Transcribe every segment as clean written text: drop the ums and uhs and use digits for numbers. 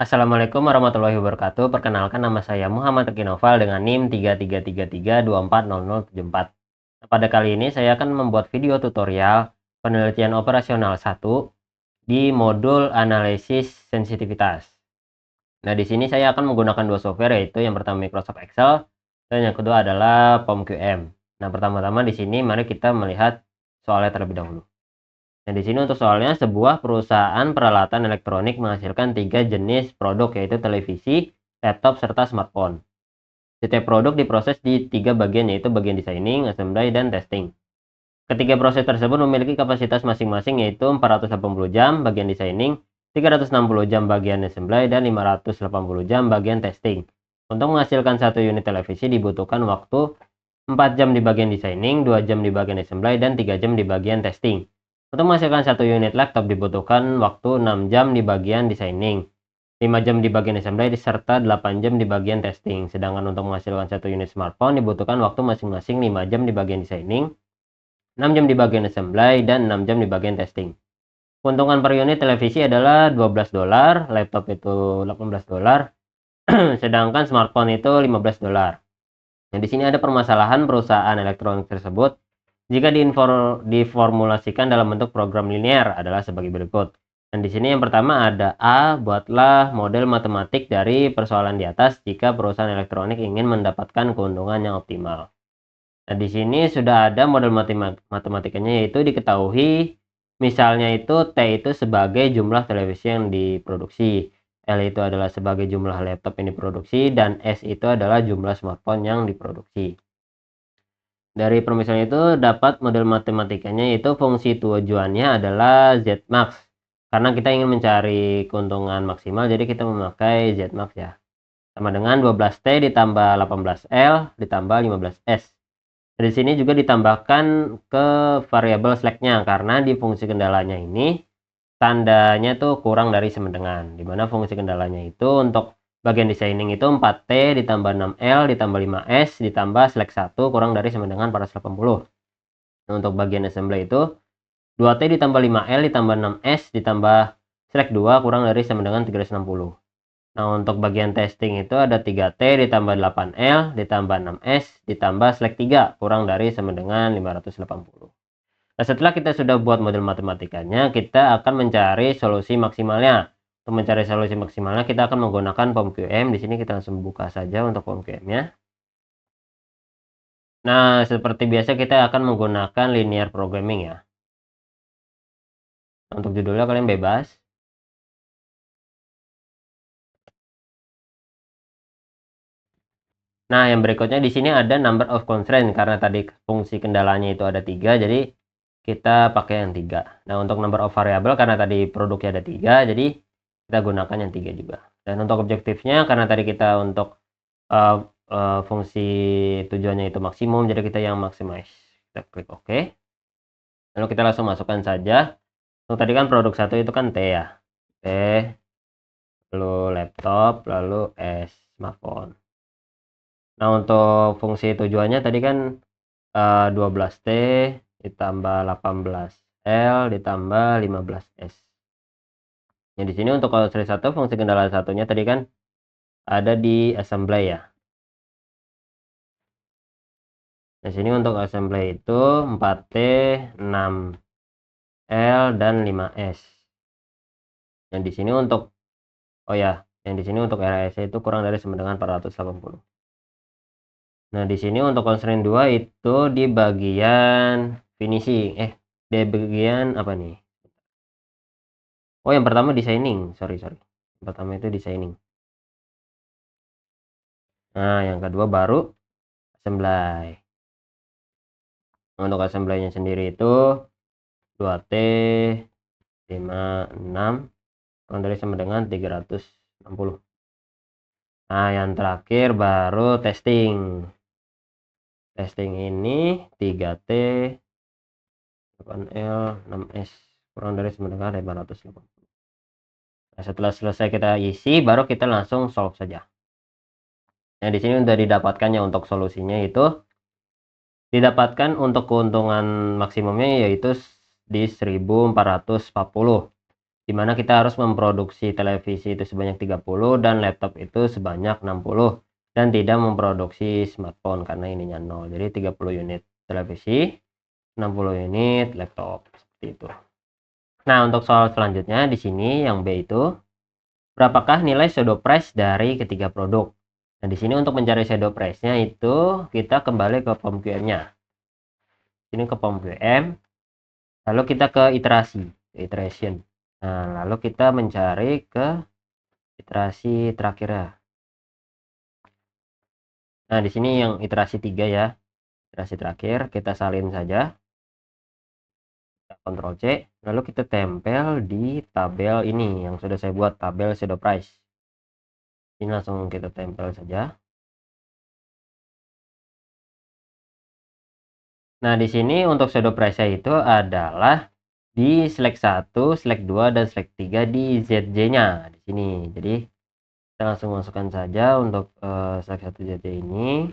Assalamualaikum warahmatullahi wabarakatuh. Perkenalkan, nama saya Muhammad Riki Noval dengan NIM 3333240074. Pada kali ini saya akan membuat video tutorial penelitian operasional 1 di modul analisis sensitivitas. Nah, di sini saya akan menggunakan dua software, yaitu yang pertama Microsoft Excel dan yang kedua adalah POM-QM. Nah, pertama-tama di sini mari kita melihat soalnya terlebih dahulu. Nah, di sini untuk soalnya, sebuah perusahaan peralatan elektronik menghasilkan 3 jenis produk, yaitu televisi, laptop, serta smartphone. Setiap produk diproses di 3 bagian, yaitu bagian designing, assembly, dan testing. Ketiga proses tersebut memiliki kapasitas masing-masing, yaitu 480 jam bagian designing, 360 jam bagian assembly, dan 580 jam bagian testing. Untuk menghasilkan satu unit televisi dibutuhkan waktu 4 jam di bagian designing, 2 jam di bagian assembly, dan 3 jam di bagian testing. Untuk menghasilkan satu unit laptop dibutuhkan waktu 6 jam di bagian designing, 5 jam di bagian assembly, serta 8 jam di bagian testing. Sedangkan untuk menghasilkan satu unit smartphone dibutuhkan waktu masing-masing 5 jam di bagian designing, 6 jam di bagian assembly, dan 6 jam di bagian testing. Keuntungan per unit televisi adalah $12, laptop itu $18, sedangkan smartphone itu $15. Nah, di sini ada permasalahan perusahaan elektronik tersebut jika diformulasikan dalam bentuk program linear adalah sebagai berikut. Dan di sini yang pertama ada A, buatlah model matematik dari persoalan di atas jika perusahaan elektronik ingin mendapatkan keuntungan yang optimal. Nah, di sini sudah ada model matematikanya, yaitu diketahui misalnya itu T itu sebagai jumlah televisi yang diproduksi, L itu adalah sebagai jumlah laptop yang diproduksi, dan S itu adalah jumlah smartphone yang diproduksi. Dari permisalan itu dapat model matematikanya, yaitu fungsi tujuannya adalah Zmax. Karena kita ingin mencari keuntungan maksimal, jadi kita memakai Zmax ya. Sama dengan 12T ditambah 18L ditambah 15S. Di sini juga ditambahkan ke variabel slack-nya, karena di fungsi kendalanya ini tandanya tuh kurang dari sama dengan, dimana fungsi kendalanya itu untuk bagian designing itu 4T ditambah 6L ditambah 5S ditambah slack 1 kurang dari sama dengan 480. Nah, untuk bagian assembly itu 2T ditambah 5L ditambah 6S ditambah slack 2 kurang dari sama dengan 360. Nah, untuk bagian testing itu ada 3T ditambah 8L ditambah 6S ditambah slack 3 kurang dari sama dengan 580. Nah, setelah kita sudah buat model matematikanya, kita akan mencari solusi maksimalnya. Untuk mencari solusi maksimalnya, kita akan menggunakan POM-QM. Di sini kita langsung buka saja untuk POM-QM-nya. Nah, seperti biasa kita akan menggunakan linear programming ya. Untuk judulnya kalian bebas. Nah, yang berikutnya di sini ada number of constraint, karena tadi fungsi kendalanya itu ada 3, jadi kita pakai yang 3. Nah, untuk number of variable, karena tadi produknya ada 3, jadi kita gunakan yang 3 juga. Dan untuk objektifnya, karena tadi kita untuk fungsi tujuannya itu maksimum, jadi kita yang maximize. Kita klik OK. Lalu kita langsung masukkan saja. Untuk tadi kan produk 1 itu kan T ya. T, lalu laptop, lalu S, smartphone. Nah, untuk fungsi tujuannya tadi kan 12T ditambah 18L ditambah 15S. Nah, di sini untuk kalau seri 1 fungsi kendala satunya tadi kan ada di assembly ya. Di sini untuk assembly itu 4T, 6L dan 5S. Yang di sini untuk yang di sini untuk RAS itu kurang dari sama dengan 480. Nah, di sini untuk constraint 2 itu di bagian finishing. Di bagian apa nih? Oh, yang pertama designing. Sorry. Yang pertama itu designing. Nah, yang kedua baru assembly. Untuk assembly-nya sendiri itu 2T, 5, 6, kurang dari sama dengan 360. Nah, yang terakhir baru testing. Testing ini 3T, 8L, 6S, kurang dari sama dengan 580. Nah, setelah selesai kita isi, baru kita langsung solve saja. Nah, di sini sudah didapatkannya untuk solusinya itu didapatkan untuk keuntungan maksimumnya yaitu di 1440. Dimana kita harus memproduksi televisi itu sebanyak 30 dan laptop itu sebanyak 60 dan tidak memproduksi smartphone karena ininya 0. Jadi 30 unit televisi, 60 unit laptop, seperti itu. Nah, untuk soal selanjutnya di sini yang B itu, berapakah nilai shadow price dari ketiga produk? Nah, di sini untuk mencari shadow price-nya itu kita kembali ke form QM-nya. Ini ke form QM, lalu kita ke iteration. Nah, lalu kita mencari ke iterasi terakhir ya. Nah, di sini yang iterasi 3 ya. Iterasi terakhir kita salin saja. Kita Ctrl C, lalu kita tempel di tabel ini yang sudah saya buat, tabel shadow price. Ini langsung kita tempel saja. Nah, di sini untuk shadow price-nya itu adalah di select 1, select 2 dan select 3 di ZJ-nya di sini. Jadi kita langsung masukkan saja untuk select 1 ZJ ini.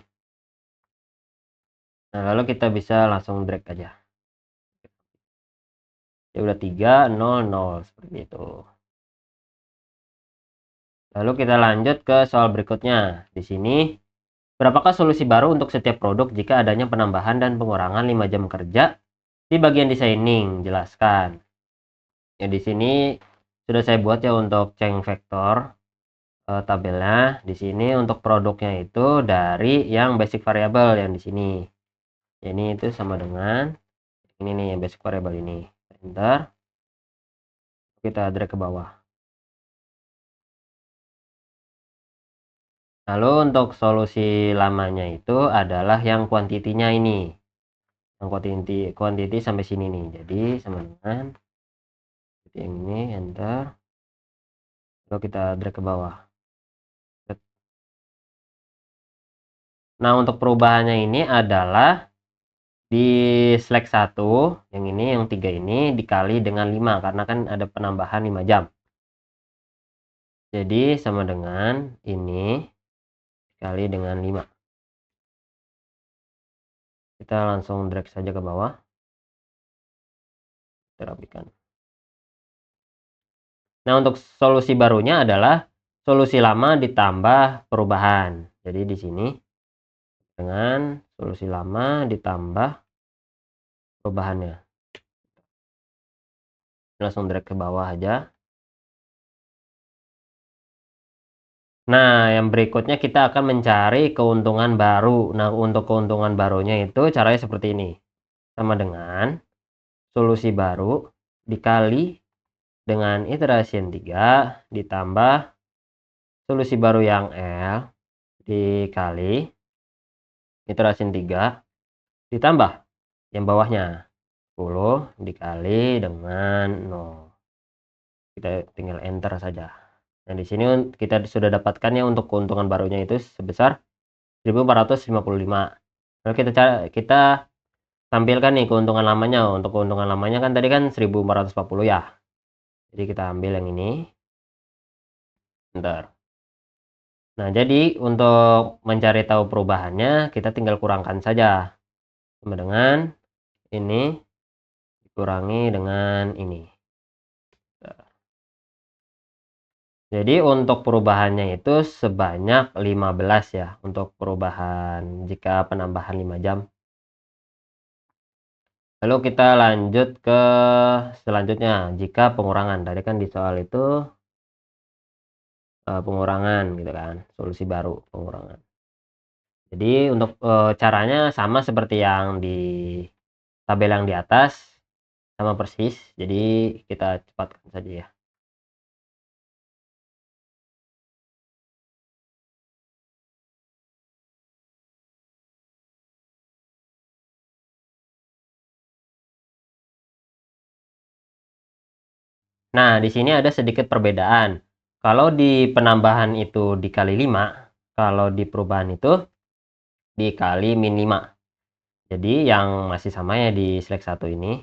Nah, lalu kita bisa langsung drag aja. Ya udah 300 seperti itu. Lalu kita lanjut ke soal berikutnya. Di sini, berapakah solusi baru untuk setiap produk jika adanya penambahan dan pengurangan 5 jam kerja di bagian designing? Jelaskan. Ya, di sini sudah saya buat ya untuk change vector tabelnya. Di sini untuk produknya itu dari yang basic variable yang di sini. Ya, ini itu sama dengan ini nih yang basic variable ini. Enter. Kita drag ke bawah. Lalu untuk solusi lamanya itu adalah yang kuantitinya ini. Yang quantity sampai sini nih. Jadi sama dengan yang ini, enter. Lalu kita drag ke bawah. Nah, untuk perubahannya ini adalah di select 1, yang ini, yang 3 ini dikali dengan 5 karena kan ada penambahan 5 jam. Jadi sama dengan ini dikali dengan 5. Kita langsung drag saja ke bawah. Kita rapikan. Nah, untuk solusi barunya adalah solusi lama ditambah perubahan. Jadi di sini dengan solusi lama ditambah perubahannya. Langsung drag ke bawah aja. Nah, yang berikutnya kita akan mencari keuntungan baru. Nah, untuk keuntungan barunya itu caranya seperti ini. Sama dengan solusi baru dikali dengan iteration 3 ditambah solusi baru yang L dikali iteration 3 ditambah yang bawahnya 10 dikali dengan 0. Kita tinggal enter saja. Nah, di sini kita sudah dapatkan ya untuk keuntungan barunya itu sebesar 1455. Lalu kita tampilkan nih keuntungan lamanya. Untuk keuntungan lamanya kan tadi kan 1440 ya. Jadi kita ambil yang ini. Bentar. Nah, jadi untuk mencari tahu perubahannya kita tinggal kurangkan saja. Sama dengan ini dikurangi dengan ini. Jadi untuk perubahannya itu sebanyak 15 ya, untuk perubahan jika penambahan 5 jam. Lalu kita lanjut ke selanjutnya, jika pengurangan. Tadi kan di soal itu pengurangan gitu kan, solusi baru pengurangan. Jadi untuk caranya sama seperti yang di tabel yang di atas, sama persis. Jadi kita cepatkan saja ya. Nah, di sini ada sedikit perbedaan. Kalau di penambahan itu dikali 5, kalau di perubahan itu dikali min 5. Jadi yang masih sama ya di select 1 ini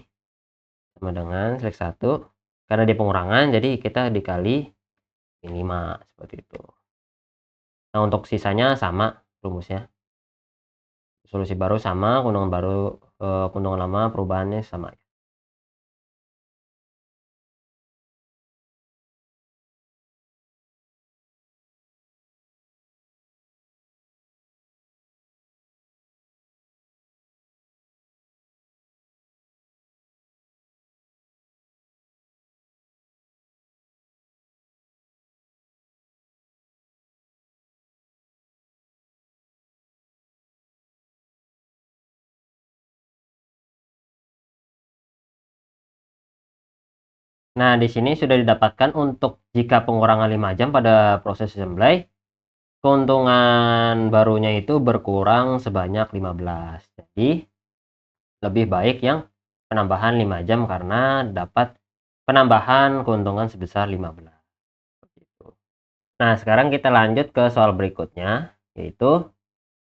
sama dengan select 1 karena di pengurangan jadi kita dikali min 5 seperti itu. Nah, untuk sisanya sama rumusnya. Solusi baru sama, keuntungan baru keuntungan lama perubahannya sama. Nah, di sini sudah didapatkan untuk jika pengurangan 5 jam pada proses assembly, keuntungan barunya itu berkurang sebanyak 15. Jadi, lebih baik yang penambahan 5 jam karena dapat penambahan keuntungan sebesar 15. Begitu. Nah, sekarang kita lanjut ke soal berikutnya, yaitu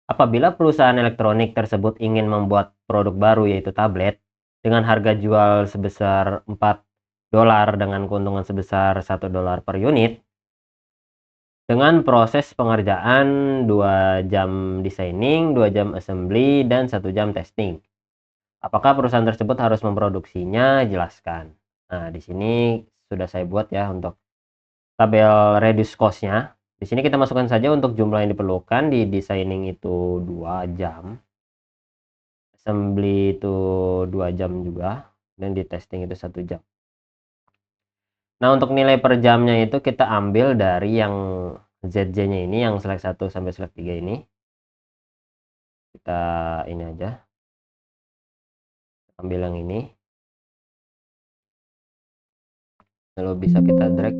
apabila perusahaan elektronik tersebut ingin membuat produk baru yaitu tablet dengan harga jual sebesar $4 dengan keuntungan sebesar $1 per unit dengan proses pengerjaan 2 jam designing, 2 jam assembly, dan 1 jam testing. Apakah perusahaan tersebut harus memproduksinya? Jelaskan. Nah, di sini sudah saya buat ya untuk tabel reduce cost-nya. Di sini kita masukkan saja untuk jumlah yang diperlukan. Di designing itu 2 jam, assembly itu 2 jam juga, dan di testing itu 1 jam. Nah, untuk nilai per jamnya itu kita ambil dari yang ZJ-nya ini, yang select 1 sampai select 3 ini. Kita ini aja, ambil yang ini. Lalu bisa kita drag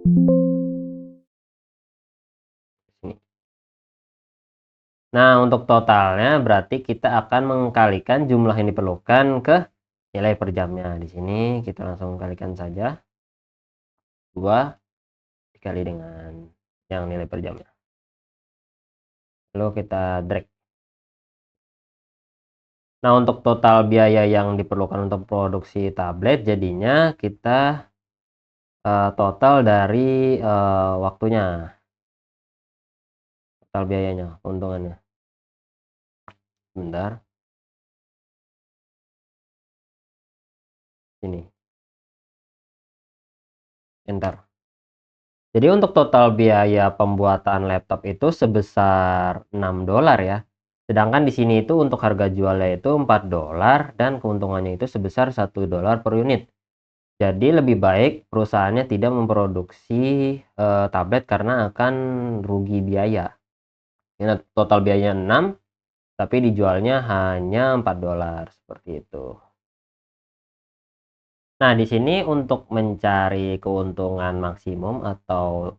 sini. Nah, untuk totalnya berarti kita akan mengkalikan jumlah yang diperlukan ke nilai per jamnya. Di sini kita langsung kalikan saja 2 dikali dengan yang nilai per jamnya. Lalu kita drag. Nah, untuk total biaya yang diperlukan untuk produksi tablet jadinya kita total dari waktunya, total biayanya, keuntungannya. Bentar, sini, enter. Jadi untuk total biaya pembuatan laptop itu sebesar $6 ya. Sedangkan di sini itu untuk harga jualnya itu $4 dan keuntungannya itu sebesar $1 per unit. Jadi lebih baik perusahaannya tidak memproduksi tablet karena akan rugi biaya. Ini total biayanya 6, tapi dijualnya hanya $4 seperti itu. Nah, di sini untuk mencari keuntungan maksimum atau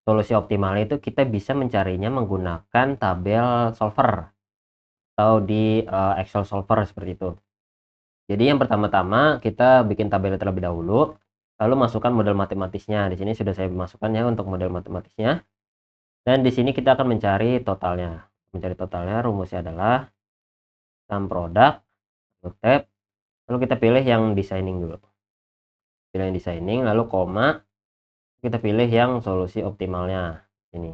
solusi optimal itu kita bisa mencarinya menggunakan tabel solver atau di Excel solver seperti itu. Jadi yang pertama-tama kita bikin tabel terlebih dahulu, lalu masukkan model matematisnya. Di sini sudah saya masukkan ya untuk model matematisnya. Dan di sini kita akan mencari totalnya. Mencari totalnya rumusnya adalah sum product, lalu tab, lalu kita pilih yang designing dulu. Pilih yang designing, lalu koma, kita pilih yang solusi optimalnya. Ini.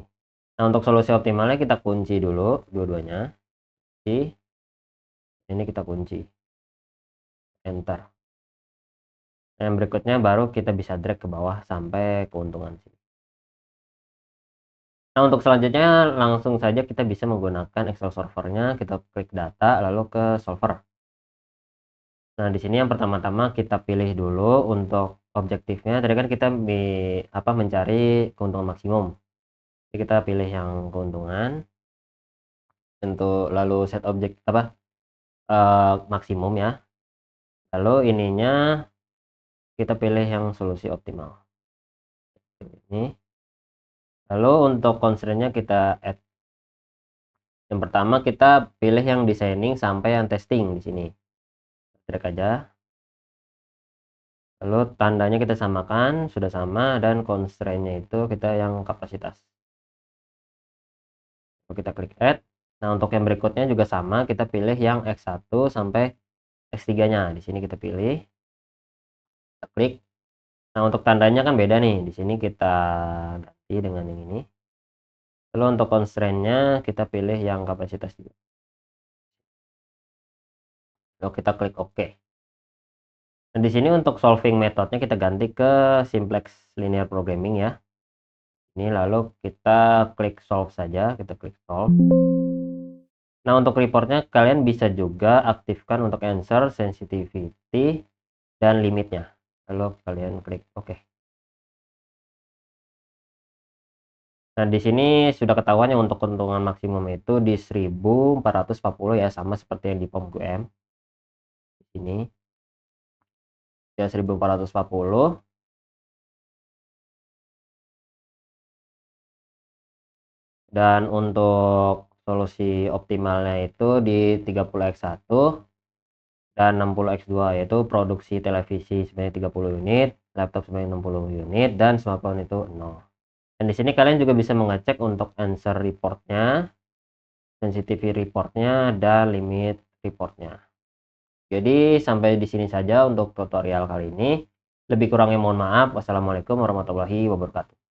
Nah, untuk solusi optimalnya kita kunci dulu dua-duanya. Ini kita kunci. Enter. Yang berikutnya baru kita bisa drag ke bawah sampai keuntungan sini. Nah, untuk selanjutnya langsung saja kita bisa menggunakan Excel servernya. Kita klik data lalu ke solver. Nah, di sini yang pertama-tama kita pilih dulu untuk objektifnya. Tadi kan kita mencari keuntungan maksimum. Jadi kita pilih yang keuntungan. Tentu lalu set objek maksimum ya. Lalu ininya kita pilih yang solusi optimal. Ini. Lalu untuk constraint-nya kita add. Yang pertama kita pilih yang designing sampai yang testing di sini. Drag aja. Lalu tandanya kita samakan, sudah sama, dan constraint-nya itu kita yang kapasitas. Lalu kita klik add. Nah, untuk yang berikutnya juga sama, kita pilih yang X1 sampai X3-nya. Di sini kita pilih, kita klik. Nah, untuk tandanya kan beda nih. Di sini kita ganti dengan yang ini. Lalu untuk constraint-nya kita pilih yang kapasitas juga. Lalu kita klik OK. Nah, di sini untuk solving metodenya kita ganti ke simplex linear programming ya. Ini lalu kita klik solve saja, kita klik solve. Nah, untuk reportnya kalian bisa juga aktifkan untuk answer, sensitivity, dan limitnya. Lalu kalian klik OK. Nah, di sini sudah ketahuan yang untuk keuntungan maksimum itu di 1440 ya, sama seperti yang di POM QM. Di sini. ya 1440. Dan untuk solusi optimalnya itu di 30x1 dan 60x2, yaitu produksi televisi sebanyak 30 unit, laptop sebanyak 60 unit, dan smartphone itu 0. Dan di sini kalian juga bisa mengecek untuk answer reportnya, sensitivity reportnya, dan limit reportnya. Jadi sampai di sini saja untuk tutorial kali ini. Lebih kurangnya mohon maaf. Wassalamualaikum warahmatullahi wabarakatuh.